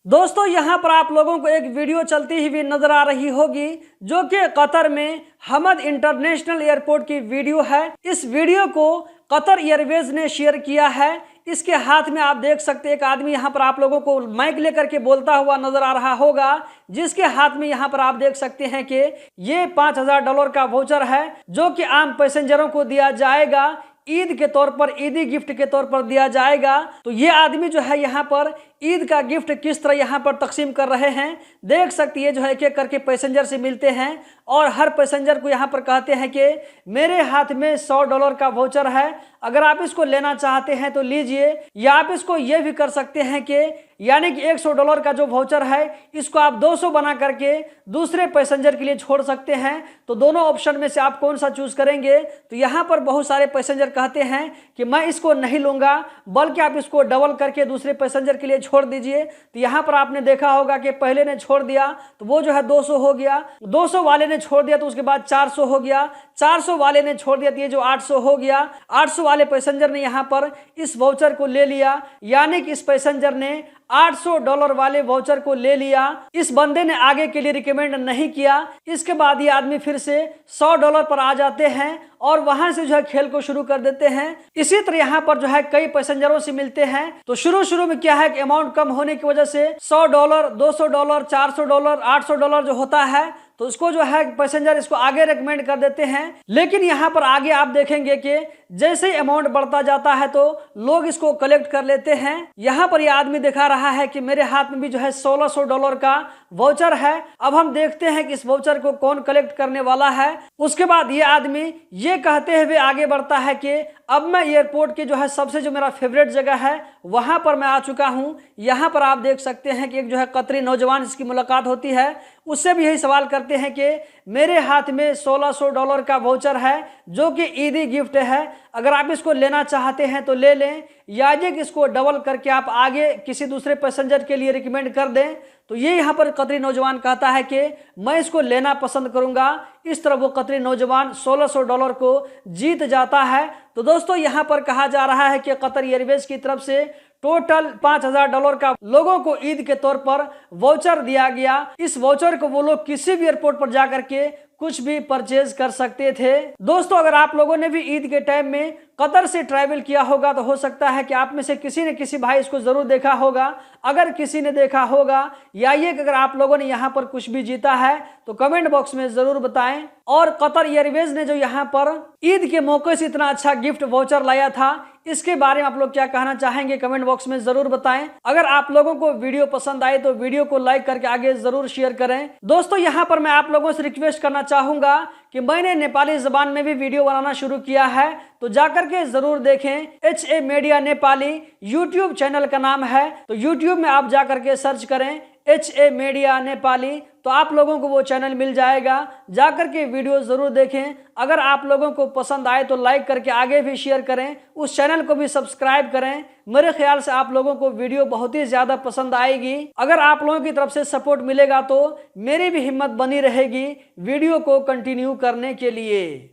दोस्तों यहाँ पर आप लोगों को एक वीडियो चलती हुई नजर आ रही होगी जो कि कतर में हमद इंटरनेशनल एयरपोर्ट की वीडियो है। इस वीडियो को कतर एयरवेज ने शेयर किया है। इसके हाथ में आप देख सकते हैं एक आदमी यहाँ पर आप लोगों को माइक लेकर के बोलता हुआ नजर आ रहा होगा, जिसके हाथ में यहाँ पर आप देख सकते हैं कि ये $5000 का वाउचर है जो कि आम पैसेंजरों को दिया जाएगा, ईद के तौर पर, ईदी गिफ्ट के तौर पर दिया जाएगा। तो ये आदमी जो है यहाँ पर ईद का गिफ्ट किस तरह यहाँ पर तकसीम कर रहे हैं देख सकती है। जो है एक एक करके पैसेंजर से मिलते हैं और हर पैसेंजर को यहाँ पर कहते हैं कि मेरे हाथ में $100 का वाउचर है, अगर आप इसको लेना चाहते हैं तो लीजिए, या आप इसको ये भी कर सकते हैं कि यानी कि $100 का जो वाउचर है इसको आप 200 बना करके दूसरे पैसेंजर के लिए छोड़ सकते हैं। तो दोनों ऑप्शन में से आप कौन सा चूज करेंगे? तो यहाँ पर बहुत सारे पैसेंजर कहते हैं कि मैं इसको नहीं लूंगा, बल्कि आप इसको डबल करके दूसरे पैसेंजर के लिए छोड़ दीजिए। तो यहाँ पर आपने देखा होगा कि पहले ने छोड़ दिया तो वो जो है 200 हो गया, 200 वाले ने छोड़ दिया तो उसके बाद 400 हो गया, 400 वाले ने छोड़ दिया तो ये जो 800 हो गया, 800 वाले पैसेंजर ने यहाँ पर इस वाउचर को ले लिया, यानी कि इस पैसेंजर ने $800 वाले वाउचर को ले लिया। इस बंदे ने आगे के लिए रिकमेंड नहीं किया। इसके बाद ये आदमी फिर से $100 पर आ जाते हैं और वहां से जो है खेल को शुरू कर देते हैं। इसी तरह यहाँ पर जो है कई पैसेंजरों से मिलते हैं। तो शुरू में क्या है कि अमाउंट कम होने की वजह से $100, $200, $400, $800 जो होता है तो उसको जो है पैसेंजर इसको आगे रेकमेंड कर देते हैं। लेकिन यहाँ पर आगे आप देखेंगे कि जैसे ही अमाउंट बढ़ता जाता है तो लोग इसको कलेक्ट कर लेते हैं। यहाँ पर यह आदमी दिखा रहा है कि मेरे हाथ में भी जो है $1600 का वाउचर है। अब हम देखते हैं कि इस वाउचर को कौन कलेक्ट करने वाला है। उसके बाद ये आदमी ये कहते हुए आगे बढ़ता है कि अब मैं एयरपोर्ट की जो है सबसे जो मेरा फेवरेट जगह है वहां पर मैं आ चुका हूं। यहाँ पर आप देख सकते हैं कि एक जो है कतरी नौजवान इसकी मुलाकात होती है, उससे भी यही सवाल करते हैं कि मेरे हाथ में $1600 का वाउचर है जो कि ईदी गिफ्ट है, अगर आप इसको लेना चाहते हैं तो ले लें, या ये कि इसको डबल करके आप आगे किसी दूसरे पैसेंजर के लिए रिकमेंड कर दें। तो ये यहाँ पर कतरी नौजवान कहता है कि मैं इसको लेना पसंद करूंगा। इस तरह वो कतरी नौजवान $1600 को जीत जाता है। तो दोस्तों यहाँ पर कहा जा रहा है कि कतर एयरवेज की तरफ से टोटल $5000 का लोगों को ईद के तौर पर वाउचर दिया गया। इस वाउचर को वो लोग किसी भी एयरपोर्ट पर जाकर के कुछ भी परचेज कर सकते थे। दोस्तों अगर आप लोगों ने भी ईद के टाइम में कतर से ट्रैवल किया होगा तो हो सकता है कि आप में से किसी ने किसी भाई इसको जरूर देखा होगा। अगर किसी ने देखा होगा या ये कि अगर आप लोगों ने यहाँ पर कुछ भी जीता है तो कमेंट बॉक्स में जरूर बताएं। और कतर एयरवेज ने जो यहाँ पर ईद के मौके से इतना अच्छा गिफ्ट वाउचर लाया था, इसके बारे में आप लोग क्या कहना चाहेंगे कमेंट बॉक्स में जरूर बताएं। अगर आप लोगों को वीडियो पसंद आए तो वीडियो को लाइक करके आगे जरूर शेयर करें। दोस्तों यहाँ पर मैं आप लोगों से रिक्वेस्ट करना चाहूंगा कि मैंने नेपाली जबान में भी वीडियो बनाना शुरू किया है, तो जाकर के जरूर देखें। HA media Nepali YouTube channel का नाम है, तो यूट्यूब में आप जाकर के सर्च करें HA मीडिया नेपाली, तो आप लोगों को वो चैनल मिल जाएगा। जाकर के वीडियो जरूर देखें। अगर आप लोगों को पसंद आए तो लाइक करके आगे भी शेयर करें, उस चैनल को भी सब्सक्राइब करें। मेरे ख्याल से आप लोगों को वीडियो बहुत ही ज्यादा पसंद आएगी। अगर आप लोगों की तरफ से सपोर्ट मिलेगा तो मेरी भी हिम्मत बनी रहेगी वीडियो को कंटिन्यू करने के लिए।